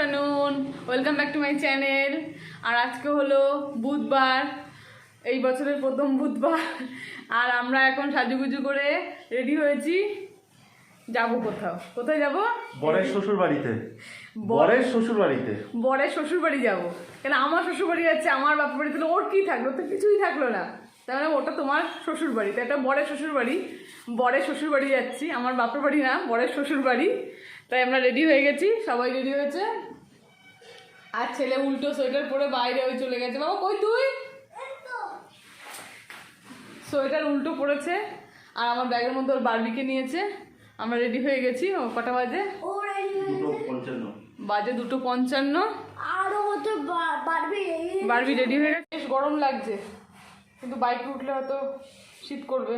Afternoon, welcome back to my channel. আর আজকে হলো বুধবার, এই বছরের প্রথম বুধবার। আর আমরা এখন সাজুগুজু করে রেডি হয়েছি, যাব কোথায় যাব? বরের শ্বশুর বাড়িতে। বরের শ্বশুর বাড়িতে বরের শ্বশুর বাড়ি যাবো। কেন আমার শ্বশুর বাড়ি যাচ্ছে, আমার বাপের বাড়ি, তাহলে ওর কি থাকলো? তো কিছুই থাকলো না। তাহলে ওটা তোমার শ্বশুর বাড়ি, তো এটা বরের শ্বশুর বাড়ি। বরের শ্বশুর বাড়ি যাচ্ছি, আমার বাপের বাড়ি না, বরের শ্বশুর বাড়ি। তাই আমরা রেডি হয়ে গেছি, সবাই রেডি হয়েছে। আর ছেলে উল্টো সোয়েটার পরে বাইরে ওই চলে গেছে। বাবা কই তুই? সোয়েটার উল্টো পড়েছে। আর আমার ব্যাগের মধ্যে ওর বারবিকে নিয়েছে। আমরা রেডি হয়ে গেছি। ও কটা বাজে? বাজে 2:55। বারবি রেডি হয়ে গেছে। বেশ গরম লাগছে, কিন্তু বাইকে উঠলে হয়তো শীত করবে,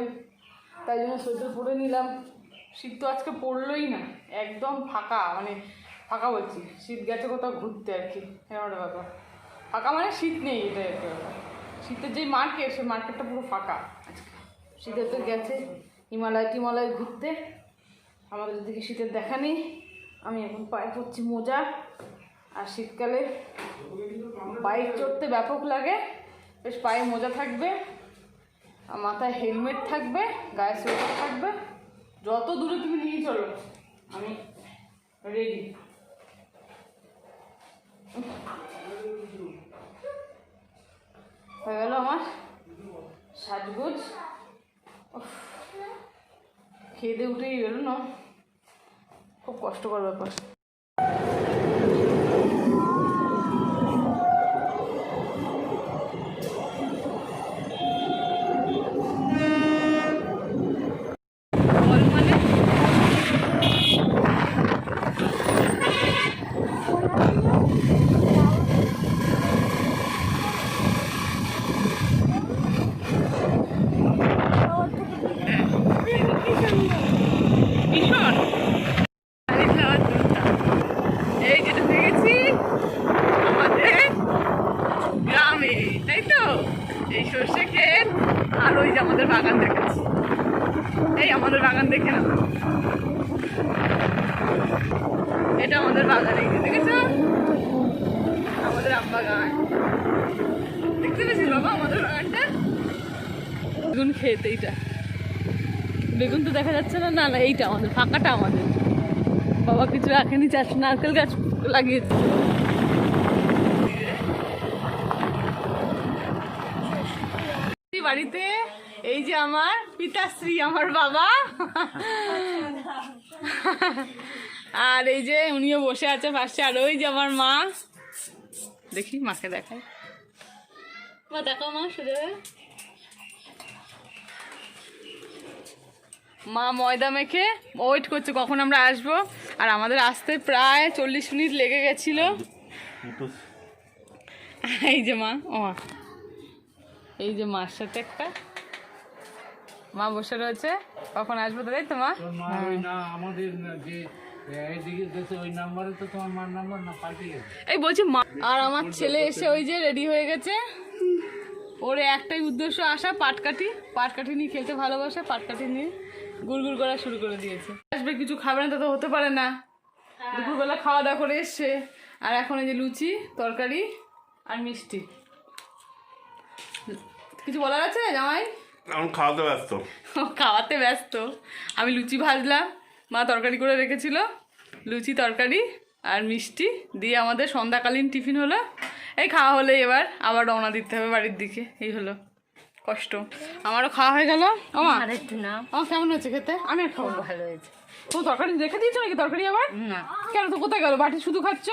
তাই জন্য সোয়েটার পরে নিলাম। শীত তো আজকে পড়লোই না, একদম ফাঁকা, মানে ফাঁকা বলছি, শীত গেছে কোথাও ঘুরতে আর কি, এরকম ব্যাপার। ফাঁকা মানে শীত নেই, এটাই একটা ব্যাপার। শীতের যেই মার্কেট, সেই মার্কেটটা পুরো ফাঁকা আজকে। শীতের তো গেছে হিমালয় ঘুরতে, আমাদের দিকে শীতের দেখা নেই। আমি এখন পায়ে পড়ছি মোজা। আর শীতকালে বাইক চড়তে ব্যাপক লাগে, বেশ পায়ে মোজা থাকবে, আর মাথায় হেলমেট থাকবে, গায়ে সোয়েটার থাকবে। যত দূরে তুমি নিয়ে চলো, আমি রেডি। হয়ে গেল আমার সাজগোজ। খেয়ে দিয়ে উঠেই গেল না, খুব কষ্টকর ব্যাপার। এই সর্ষে ক্ষেত আর ওই যে আমাদের বাগান দেখাচ্ছি, এই আমাদের বাগান দেখে না, এটা আমাদের বাগান, এই যে দেখেছো আমাদের আম বাগান, দেখতে পেয়েছিল বাবা আমাদের বাগানটা। বেগুন ক্ষেত এইটা, বেগুন তো দেখা যাচ্ছে না, না না এইটা আমাদের ফাঁকাটা আমাদের। বাবা কিছু রাখেনি, চাষ নারকেল গাছ লাগিয়েছে। বাড়িতে এই যে আমার পিতাশ্রী, আমার বাবা, আর এই যে উনিও বসে আছে পাশে, আর ওই যে আমার মা, দেখি মাকে দেখাই, মা দেখো মা সোজা, মা ময়দা মেখে ওয়েট করছে কখন আমরা আসবো। আর আমাদের আসতে প্রায় 40 মিনিট লেগে গেছিল। এই যে মা, ও এই যে মার সাথে একটা মা বসে রয়েছে, কখন আসবো তাই তো মা? এই বলছি মা। আর আমার ছেলে এসে ওই যে রেডি হয়ে গেছে, ওর একটাই উদ্দেশ্য আসা, পাটকাঠি নিয়ে খেলতে ভালোবাসে, পাটকাঠি নিয়ে গুড়গুড় করা শুরু করে দিয়েছে। আসবে কিছু খাবে না, তা তো হতে পারে না, দুপুরবেলা খাওয়া দাওয়া করে এসছে। আর এখন এই যে লুচি তরকারি আর মিষ্টি। কিছু বলার আছে জামাই? আমি খাওয়াতে ব্যস্ত। খাওয়াতে ব্যস্ত। আমি লুচি ভাজলাম, মা তরকারি করে রেখেছিল, লুচি তরকারি আর মিষ্টি দিয়ে আমাদের সন্ধ্যাকালীন টিফিন হলো। এই খাওয়া হলে এবার আবার রওনা দিতে হবে বাড়ির দিকে, এই হলো কষ্ট। আমারও খাওয়া হয়ে গেল। আমার কেমন হয়েছে খেতে? আমি আর খাবো। ভালো হয়েছে। তো তরকারি রেখে দিয়েছো নাকি? তরকারি আবার না, কেন? তো কোথায় গেল? বাটি শুধু খাচ্ছ?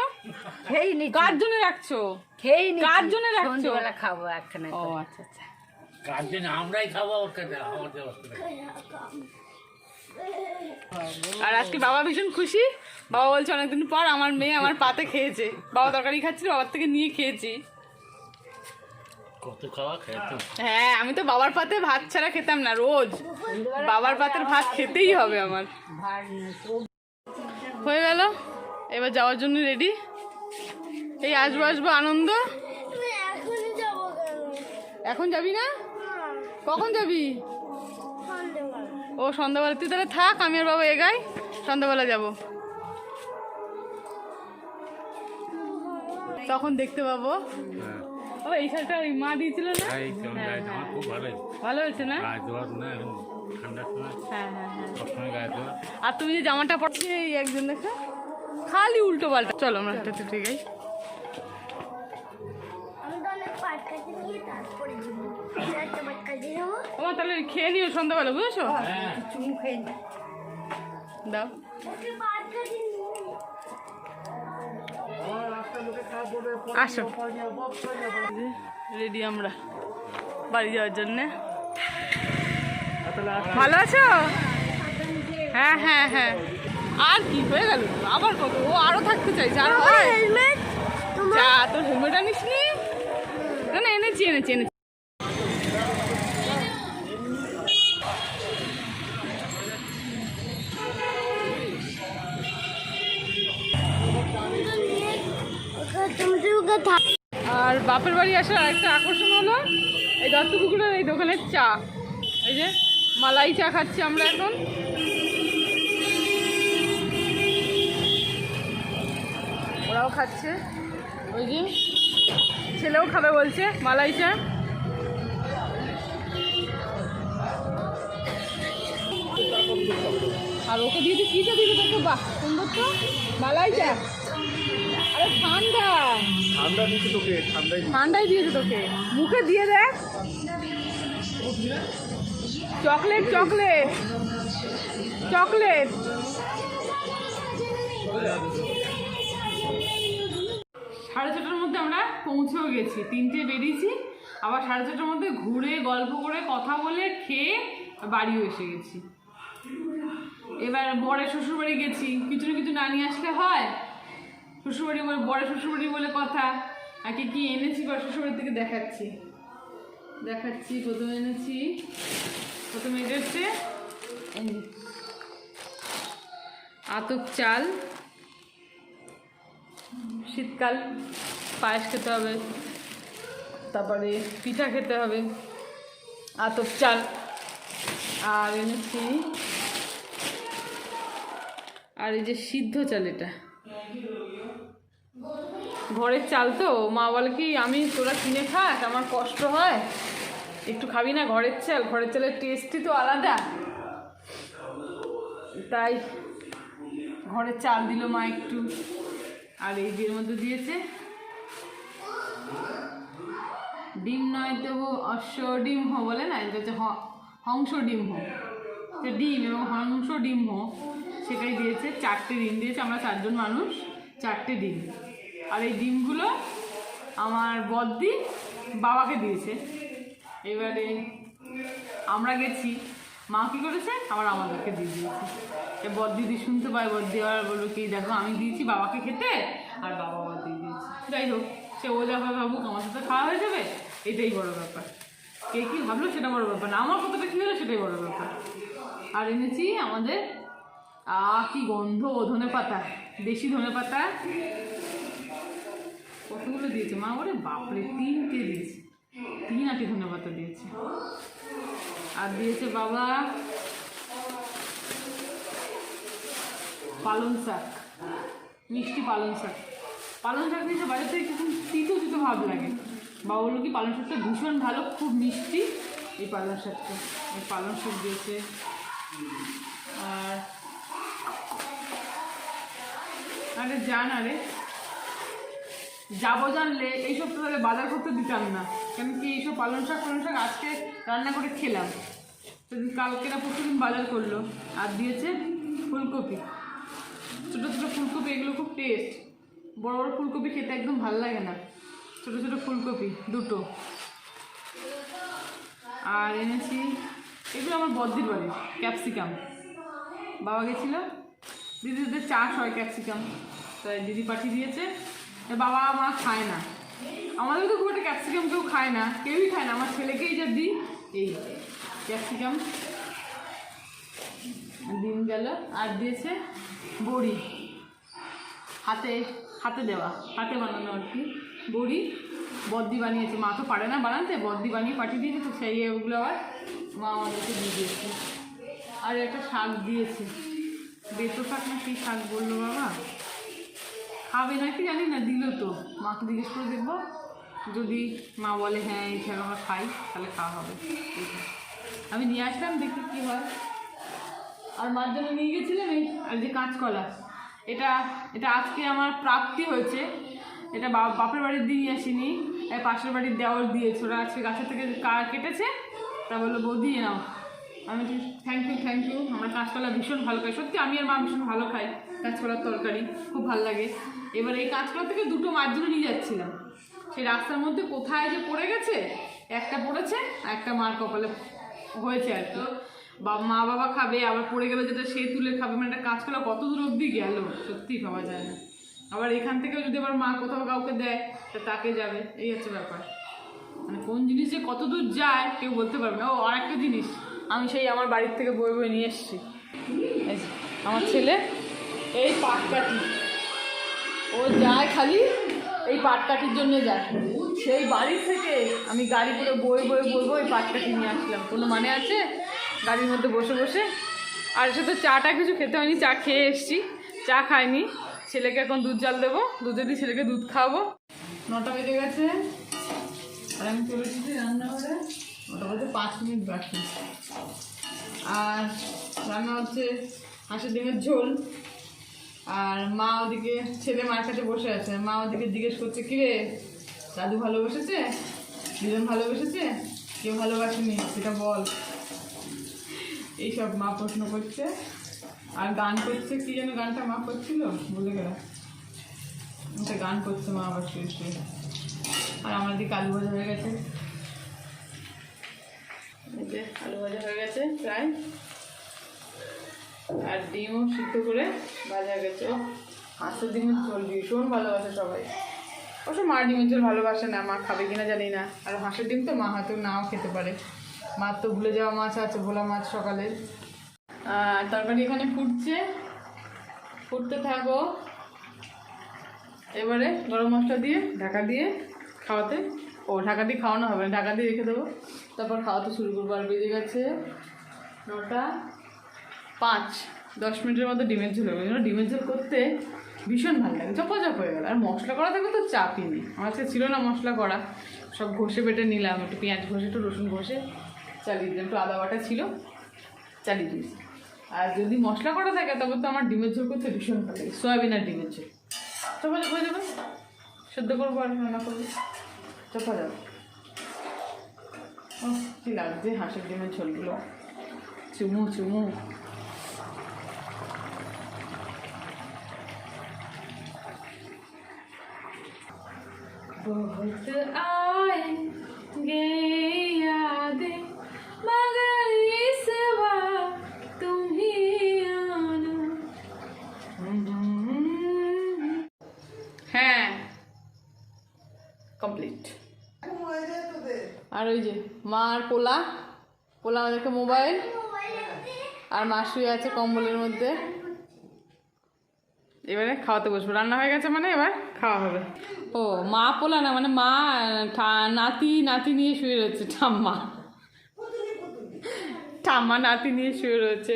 খেয়ে নি। কার জন্য রাখছো? খেয়ে নি। কার জন্য রাখছো? সন্ধ্যাবেলা খাবো একখানে। ও আচ্ছা আচ্ছা। কার জন্য? আমরাই খাবো ওখানে, আমাদের আর আজকে বাবা ভীষণ খুশি। বাবা বলছে অনেকদিন পর আমার মেয়ে আমার পাতে খেয়েছে। বাবা তরকারি খাচ্ছিল, বাবার থেকে নিয়ে খেয়েছি। কত খাওয়া খেতো। হ্যাঁ, আমি তো বাবার পাতে ভাত ছাড়া খেতাম না, রোজ বাবার পাতের ভাত খেতেই হবে আমার। হয়ে গেল, এবার যাওয়ার জন্য রেডি। এই আসবো আনন্দ। এখন যাবি না? কখন যাবি? ও সন্ধ্যাবেলা। তুই তাহলে থাক, আমি আর বাবা এগাই, সন্ধ্যাবেলা যাবো। তখন দেখতে পাবো। হ্যাঁ ও এই শাড়িটা ওই মা দিয়েছিল না? এই তো হ্যাঁ, গায়ে হ্যাঁ। দেওয়া খুব ভালোই ভালো হয়েছে না? গায়ে দেওয়া না এখন ঠান্ডার সময় হ্যাঁ হ্যাঁ হ্যাঁ। সবসময় গায়ে দেওয়া আর তুমি যে জামাটা পরছি এই একজন দেখো খালি উল্টো পাল্টা। চলো আমরা একটা ঠিক আছে। আমি তো অনেক পাট কাটে নিয়ে তারপরে যাবো চারটে পাট কাটে যাবো। আমার তাহলে খেয়ে নিও সন্ধ্যাবেলা, বুঝেছো? হ্যাঁ চুমু খেয়ে নে। দাও। ওকে পাট কাটে নিয়ে আসো, রেডি আমরা বাড়ি যাওয়ার জন্যে। ভালো আছো? হ্যাঁ হ্যাঁ হ্যাঁ। আর কি হয়ে গেল? আবার কত? ও আরো থাকতে চাইছে, আর হয়? হেলমেট যা, তোর হেলমেট আনিস নি? না না, এনেছি এনেছি এনেছি। তুমি ওকে থাক। আর বাপের বাড়ি আসার আরেকটা আকর্ষণ হলো এই দত্তপুকুরের এই দোকানের চা। এই যে মালাই চা খাচ্ছি আমরা এখন। ওরাও খাচ্ছে, ওই যে ছেলেও খাবে বলছে মালাই চা। আর ওকে দিয়েছে কী চা দিয়েছে দেখো, বাহ সুন্দর তো, মালাই চা। আরে ঠান্ডা ঠান্ডা দিচ্ছে তোকে, ঠান্ডাই ঠান্ডাই দিয়েছে তোকে, মুখে দিয়ে দেখ। Chocolate chocolate chocolate. সাড়ে ছটার মধ্যে আমরা পৌঁছেও গেছি, 3টে বেরিয়েছি, আবার সাড়ে ছটার মধ্যে ঘুরে গল্প করে কথা বলে খেয়ে বাড়িও এসে গেছি। এবার বরের শ্বশুরবাড়ি গেছি, কিছু না কিছু না নিয়ে আসলে হয়। শ্বশুরবাড়ি বলে, বরের শ্বশুরবাড়ি বলে কথা। আগে কি এনেছি বরের শ্বশুরবাড়ি থেকে দেখাচ্ছি। প্রথমে এনেছি, প্রথমে এটা হচ্ছে আতপ চাল। শীতকাল পায়েস খেতে হবে, তারপরে পিঠা খেতে হবে, আতপ চাল। আর এনেছি আর এই যে সিদ্ধ চাল, এটা ঘরের চাল তো। মা বলে কি আমি তোরা কিনে খাস, আমার কষ্ট হয়, একটু খাবি না ঘরের চাল? ঘরের চালের টেস্টই তো আলাদা। তাই ঘরের চাল দিল মা একটু। আর এই যে এর মধ্যে দিয়েছে ডিম নয় তবু অশ্ব ডিম হো বলে না, এটা হচ্ছে হংস ডিম হো। তো ডিম এবং হংস ডিম হো সেটাই দিয়েছে। 4টে ডিম দিয়েছে, আমরা 4 জন মানুষ, 4টে ডিম। আর এই ডিমগুলো আমার বদ্দি বাবাকে দিয়েছে। এবারে আমরা গেছি, মা কী করেছে আবার আমাদেরকে দিয়ে দিয়েছে। এ বদ্দিদি শুনতে পায়, বদ্দি আবার বললো কি দেখো আমি দিয়েছি বাবাকে খেতে, আর বাবা আবার দিয়ে দিয়েছে। যাই হোক, সে ও যা ভাবুক, আমার সাথে খাওয়া হয়ে যাবে, এটাই বড় ব্যাপার। কে কী ভাবলো সেটা বড় ব্যাপার না, আমার কতটা কী হলো সেটাই বড় ব্যাপার। আর এনেছি আমাদের কি গন্ধ, ধনে পাতা, দেশি ধনে পাতা। কতগুলো দিয়েছে মা? ওরে বাপরে, 3টে দিয়েছে, 3 আটি ধনে পাতা দিয়েছে। আর দিয়েছে বাবা পালং শাক, মিষ্টি পালং শাক। পালং শাক দিয়েছে বাড়ির থেকে, কিছু তিতো তিতো ভাব লাগে। বাবা বললো কি পালং শাকটা ভীষণ ভালো, খুব মিষ্টি এই পালং শাকটা। এই পালং শাক দিয়েছে। আর আরে জান, আরে যাবো জানলে এইসব তো তাহলে বাজার করতে দিতাম না, কেন কি এইসব পালং শাক আজকে রান্না করে খেলাম। সেদিন কালকে না পরশুদিন বাজার করলো। আর দিয়েছে ফুলকপি, ছোটো ছোটো ফুলকপি, এগুলো খুব টেস্ট। বড় বড় ফুলকপি খেতে একদম ভালো লাগে না, ছোটো ছোটো ফুলকপি 2টো। আর এনেছি এগুলো আমার বদ্দির বাড়ি, ক্যাপসিকাম। বাবা গেছিলো, দিদিদের চাষ হয় ক্যাপসিকাম, তাই দিদি পাঠিয়ে দিয়েছে। বাবা মা খায় না, আমাদের তো খুব একটা ক্যাপসিকাম কেউ খায় না, কেউই খায় না। আমার ছেলেকেই যা দিই এই ক্যাপসিকাম। দিন গেল। আর দিয়েছে বড়ি, হাতে হাতে দেওয়া, হাতে বানানো আর কি বড়ি। বদ্দি বানিয়েছে, মা তো পারে না বানাতে, বদ্দি বানিয়ে পাঠিয়ে দিয়েছে। তো সেই ওগুলো আবার মা আমাদেরকে দিয়ে দিয়েছে। আর একটা শাক দিয়েছে, বেতো শাক না কী শাক বললো বাবা, খাবে নাকি জানি না, দিল তো। মাকে জিজ্ঞেস করে দেখবো, যদি মা বলে হ্যাঁ এই খেয়ে আমরা খাই তাহলে খাওয়া হবে। আমি নিয়ে আসলাম, দেখি কী হয়। আর মার জন্য নিয়ে গেছিলাম এই আর যে কাঁচকলা, এটা এটা আজকে আমার প্রাপ্তি হয়েছে। এটা বাপের বাড়ির দিয়ে আসিনি, পাশের বাড়ির দেওয়ার দিয়েছে। ওরা আজকে গাছের থেকে কেটেছে, তা বললো বৌদি নাও। আমি থ্যাংক ইউ। আমার কাঁচকলা ভীষণ ভালো খাই, সত্যি আমি আর মা ভীষণ ভালো খাই কাঁচকলার তরকারি, খুব ভালো লাগে। এবার এই কাঁচকলা থেকে দুটো মার জন্য নিয়ে যাচ্ছিলাম, সেই রাস্তার মধ্যে কোথায় যে পড়ে গেছে, একটা পড়েছে আর একটা মার কপালে হয়েছে আর কি। মা বাবা খাবে, আবার পড়ে গেলে যেটা সে তুলে খাবে, মানে একটা কাঁচকলা কত দূর অবধি গেল সত্যি ভাবা যায় না। আবার এখান থেকেও যদি আবার মা কোথাও কাউকে দেয় তা তাকে যাবে, এই হচ্ছে ব্যাপার। মানে কোন জিনিস যে কত দূর যায় কেউ বলতে পারবে না। ও আর একটা জিনিস আমি সেই আমার বাড়ির থেকে বয়ে নিয়ে এসেছি। এই যে আমার ছেলে এই পাটকাঠি, ও যায় খালি এই পাটকাঠির জন্য যায়। সেই বাড়ি থেকে আমি গাড়ি করে বয়ে এই পাটকাঠি নিয়ে আসলাম। কোনো মানে আছে গাড়ির মধ্যে বসে বসে? আর সে তো চাটা কিছু খেতে হয়নি, চা খেয়ে এসছি, চা খাইনি। ছেলেকে এখন দুধ জাল দেবো, দুধে দিয়ে ছেলেকে দুধ খাওয়াবো। 9টা বেজে গেছে আর আমি চলে এসেছি রান্নাঘরে। 9টা বাজে 5 মিনিট বাকি। আর রান্না হচ্ছে হাঁসের ডিমের ঝোল। আর মা ওদিকে, ছেলে মার কাছে বসে আছে, মা ওদিকে জিজ্ঞেস করছে কিরে দাদু ভালোবেসেছে, দুজন ভালোবেসেছে, কেউ ভালোবাসেনি সেটা বল, এইসব মা প্রশ্ন করছে। আর গান করছে, কি যেন গানটা মা করছিল বলে গেলাম, একটা গান করছে মা আবার শুয়ে। আর আমার দিকে আলু ভাজা হয়ে গেছে, এই যে আলু ভাজা হয়ে গেছে প্রায়, আর ডিমও সিদ্ধ করে ভাজা গেছে। হাঁসের ডিমের ঝোল ভীষণ ভালোবাসে সবাই, অবশ্য মা ডিমের ঝোল ভালোবাসে না, মা খাবে কিনা জানি না। আর হাঁসের ডিম তো মা হয়তো নাও খেতে পারে, মার তো ভুলে যাওয়া মাছ আছে, ভোলা মাছ সকালের। তরকারি এখানে ফুটতে থাকো। এবারে গরম মশলা দিয়ে ঢাকা দিয়ে খাওয়াতে, ঢাকা দিয়ে খাওয়ানো হবে না, ঢাকা দিয়ে রেখে দেবো, তারপর খাওয়াতে শুরু করবো। আর বেজে গেছে 9টা 5, 10 মিনিটের মধ্যে ডিমের ঝোল হবে। ডিমের ঝোল করতে ভীষণ ভালো লাগে, চপ হয়ে গেল। আর মশলা করা থাকলে তো চাপই নেই, আমার কাছে ছিল না মশলা করা, সব ঘষে বেটে নিলাম, একটু পেঁয়াজ ঘষে একটু রসুন ঘষে চালিয়ে দিলাম, একটু আদা বাটা ছিল চালিয়ে দিয়েছি। আর যদি মশলা করা থাকে তবে তো আমার ডিমের ঝোল করতে ভীষণ ভালো লাগে, সয়াবিন আর ডিমের ঝোল চপা হয়ে যাবে, সেদ্ধ করবো আর রান্না করবো, চপা যাবে। ও কী লাগছে হাঁসের ডিমের ঝোলগুলো, চুমু। बहुत आएंगे यादें मगर इस बार तुम ही आना। হ্যাঁ কমপ্লিট। আর ওই যে মা আর পোলা আমাদেরকে মোবাইল, আর মা শুয়ে আছে কম্বলের মধ্যে। এবারে খাওয়াতে বসবো, রান্না হয়ে গেছে মানে এবার খাওয়া হবে। ও মা পোলা না, মানে মা নাতি নিয়ে শুয়ে রয়েছে, ঠাম্মা নাতি নিয়ে শুয়ে রয়েছে।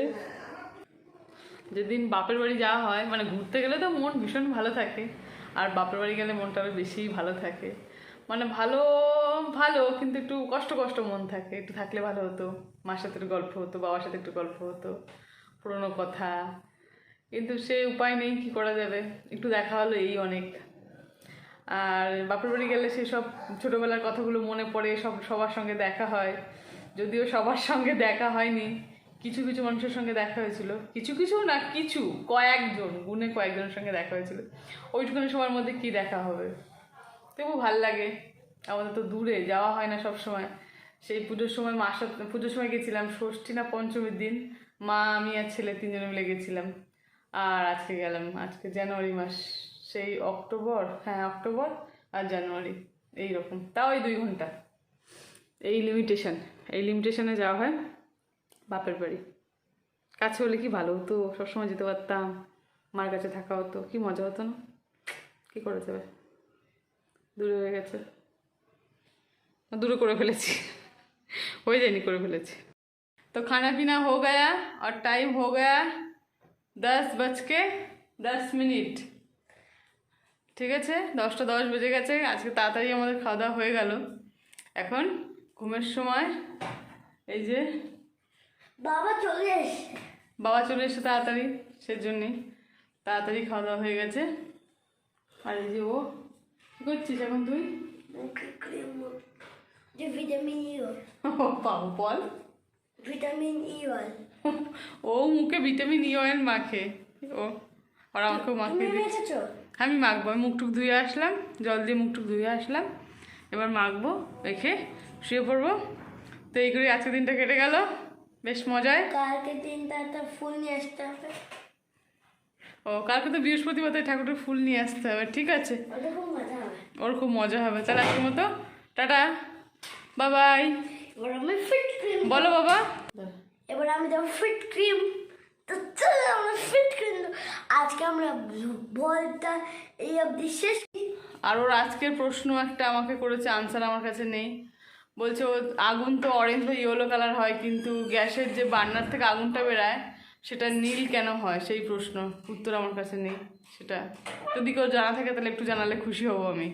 যেদিন বাপের বাড়ি যাওয়া হয়, মানে ঘুরতে গেলে তো মন ভীষণ ভালো থাকে, আর বাপের বাড়ি গেলে মনটা আরও বেশি ভালো থাকে। মানে ভালো কিন্তু একটু কষ্ট মন থাকে, একটু থাকলে ভালো হতো, মার সাথে একটু গল্প হতো, বাবার সাথে একটু গল্প হতো, পুরোনো কথা। কিন্তু সে উপায় নেই, কী করা যাবে, একটু দেখা হলো এই অনেক। আর বাপের বাড়ি গেলে সেসব ছোটোবেলার কথাগুলো মনে পড়ে, সবার সঙ্গে দেখা হয়, যদিও সবার সঙ্গে দেখা হয়নি, কিছু মানুষের সঙ্গে দেখা হয়েছিল, কিছু কয়েকজনের সঙ্গে দেখা হয়েছিল। ওইটুকুনি সময়ের মধ্যে কী দেখা হবে, তবু ভাল লাগে। আমাদের তো দূরে যাওয়া হয় না সব সময়। সেই পুজোর সময় পুজোর সময় গেছিলাম, ষষ্ঠী না পঞ্চমীর দিন, মা আমি আর ছেলে 3 জনে মিলে গেছিলাম। আর আজকে গেলাম, আজকে জানুয়ারি মাস, সেই অক্টোবর আর জানুয়ারি এইরকম, তাও এই 2 ঘন্টা, এই লিমিটেশনে যাওয়া হয় বাপের বাড়ি। কাছে হলে কি ভালো হতো, সবসময় যেতে পারতাম, মার কাছে থাকা হতো, কি মজা হতো না। কী করে যাবে, দূরে হয়ে গেছে, দূরে করে ফেলেছি, হয়ে যায়নি, করে ফেলেছি। तो खाना पीना हो गया और टाइम हो गया 10:10 ঠিক আছে 10টা 10 বেজে গেছে, আজকে তাড়াতাড়ি আমাদের খাওয়া দাওয়া হয়ে গেল। এখন ঘুমের সময় এই যে বাবা চলে এসছে। বাবা চলে এসে তাড়াতাড়ি, সেজন্যই তাড়াতাড়ি খাওয়া দাওয়া হয়ে গেছে। আর এই যে ও কী করছিস এখন তুই? মুখে ক্রিম যে ভিটামিন ই পাবো বল, ভিটামিন ই অয়েল ও মুখে ভিটামিন ই অয়েল মাখে ও, আর আমাকেও তুমি মাখিয়ে দিচ্ছে। মেখেছো? আমি মাখবো, আমি মুখটুক ধুয়ে আসলাম, জল দিয়ে মুখটুক ধুয়ে আসলাম, এবার মাখবো, রেখে শুয়ে পড়বো। তো এই করে আজকে দিনটা কেটে গেল বেশ মজায়। কালকে দিনটা একটা ফুল নিয়ে আসতে হবে। ও কালকে তো বৃহস্পতিবার, তাই ঠাকুরের ফুল নিয়ে আসতে হবে, ঠিক আছে, ওটা খুব মজা হবে। ওর খুব মজা হবে। তাহলে আজকের মতো টাটা, বাবাই। এবার আমি ফিট ক্রিম, বলো বাবা। এবার আমি দেবো ফিট ক্রিম। তো চলো আমরা ফিট ক্রিম আজকে আমরা বলটা এই অবধি শেষ। আর ওর আজকের প্রশ্ন একটা আমাকে করেছে, আনসার আমার কাছে নেই। বলছে ও আগুন তো অরেঞ্জ বা ইয়েলো কালার হয়, কিন্তু গ্যাসের যে বার্নার থেকে আগুনটা বেরায় সেটা নীল কেন হয়, সেই প্রশ্ন উত্তর আমার কাছে নেই। সেটা যদি কেউ জানা থাকে তাহলে একটু জানালে খুশি হব আমি।